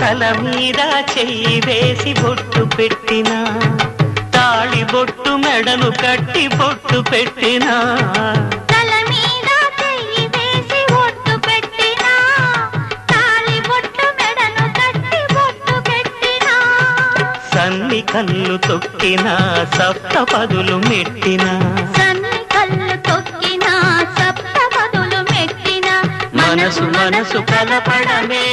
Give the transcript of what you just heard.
తల మీద చెయ్యి వేసి బొట్టు పెట్టినా తాళి బొట్టు మెడను కట్టి బొట్టు పెట్టినా తల మీద చెయ్యి వేసి బొట్టు పెట్టినా తాళి బొట్టు మెడను కట్టి బొట్టు పెట్టినా సన్ని కళ్ళు తొక్కినా సప్తపదులు మెట్టినా సన్ని కళ్ళు తొక్కినా సప్తపదులు మెట్టినా మనసు మనసు కలపడమే